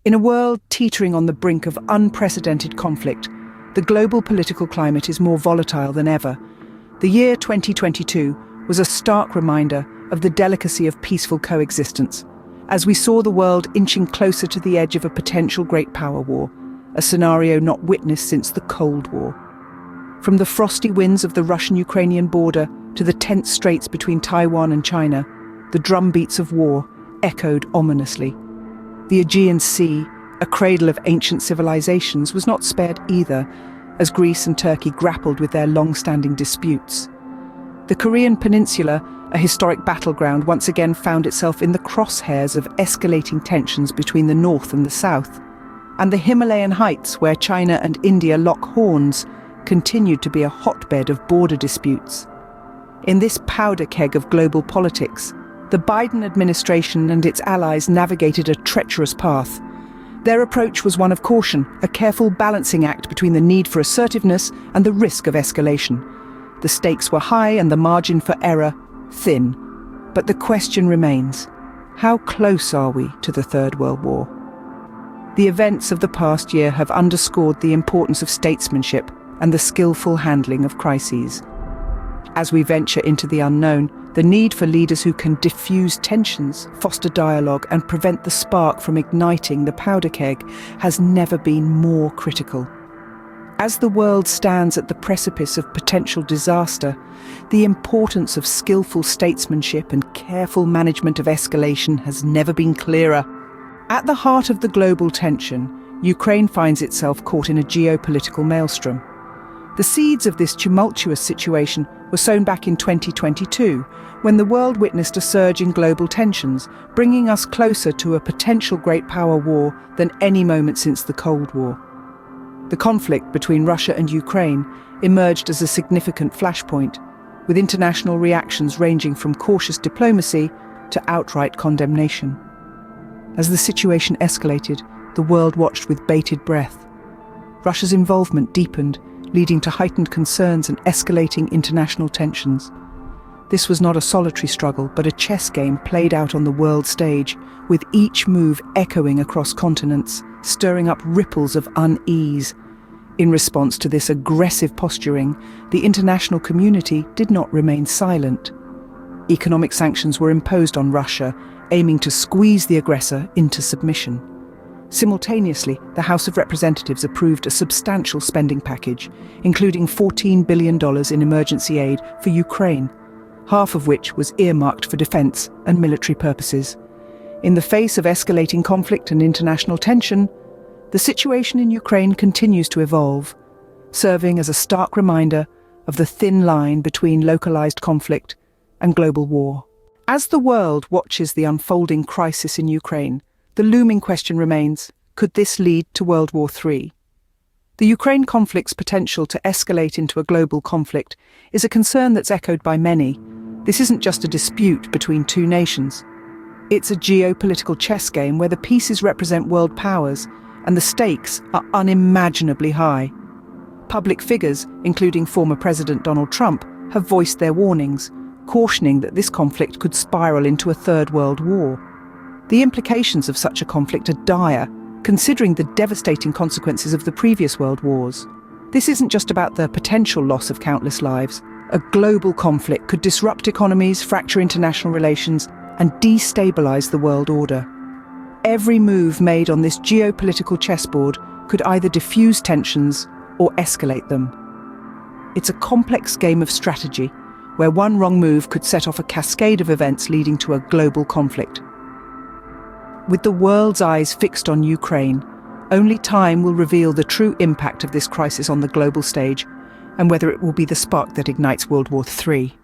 In a world teetering on the brink of unprecedented conflict, the global political climate is more volatile than ever. The year 2022 was a stark reminder of the delicacy of peaceful coexistence, as we saw the world inching closer to the edge of a potential great power war, a scenario not witnessed since the Cold War. From the frosty winds of the Russian-Ukrainian border to the tense straits between Taiwan and China, the drumbeats of war echoed ominously. The Aegean Sea, a cradle of ancient civilizations, was not spared either, as Greece and Turkey grappled with their long-standing disputes. The Korean Peninsula, a historic battleground, once again found itself in the crosshairs of escalating tensions between the North and the South. And the Himalayan heights, where China and India lock horns, continued to be a hotbed of border disputes. In this powder keg of global politics, the Biden administration and its allies navigated a treacherous path. Their approach was one of caution, a careful balancing act between the need for assertiveness and the risk of escalation. The stakes were high and the margin for error thin. But the question remains, how close are we to the Third World War? The events of the past year have underscored the importance of statesmanship and the skillful handling of crises. As we venture into the unknown, the need for leaders who can diffuse tensions, foster dialogue, and prevent the spark from igniting the powder keg has never been more critical. As the world stands at the precipice of potential disaster, the importance of skillful statesmanship and careful management of escalation has never been clearer. At the heart of the global tension, Ukraine finds itself caught in a geopolitical maelstrom. The seeds of this tumultuous situation were sown back in 2022, when the world witnessed a surge in global tensions, bringing us closer to a potential great power war than any moment since the Cold War. The conflict between Russia and Ukraine emerged as a significant flashpoint, with international reactions ranging from cautious diplomacy to outright condemnation. As the situation escalated, the world watched with bated breath. Russia's involvement deepened, leading to heightened concerns and escalating international tensions. This was not a solitary struggle, but a chess game played out on the world stage, with each move echoing across continents, stirring up ripples of unease. In response to this aggressive posturing, the international community did not remain silent. Economic sanctions were imposed on Russia, aiming to squeeze the aggressor into submission. Simultaneously, the House of Representatives approved a substantial spending package, including $14 billion in emergency aid for Ukraine, half of which was earmarked for defense and military purposes. In the face of escalating conflict and international tension, the situation in Ukraine continues to evolve, serving as a stark reminder of the thin line between localized conflict and global war. As the world watches the unfolding crisis in Ukraine, the looming question remains, could this lead to World War III? The Ukraine conflict's potential to escalate into a global conflict is a concern that's echoed by many. This isn't just a dispute between two nations. It's a geopolitical chess game where the pieces represent world powers and the stakes are unimaginably high. Public figures, including former President Donald Trump, have voiced their warnings, cautioning that this conflict could spiral into a third world war. The implications of such a conflict are dire, considering the devastating consequences of the previous world wars. This isn't just about the potential loss of countless lives. A global conflict could disrupt economies, fracture international relations, and destabilize the world order. Every move made on this geopolitical chessboard could either diffuse tensions or escalate them. It's a complex game of strategy, where one wrong move could set off a cascade of events leading to a global conflict. With the world's eyes fixed on Ukraine, only time will reveal the true impact of this crisis on the global stage and whether it will be the spark that ignites World War III.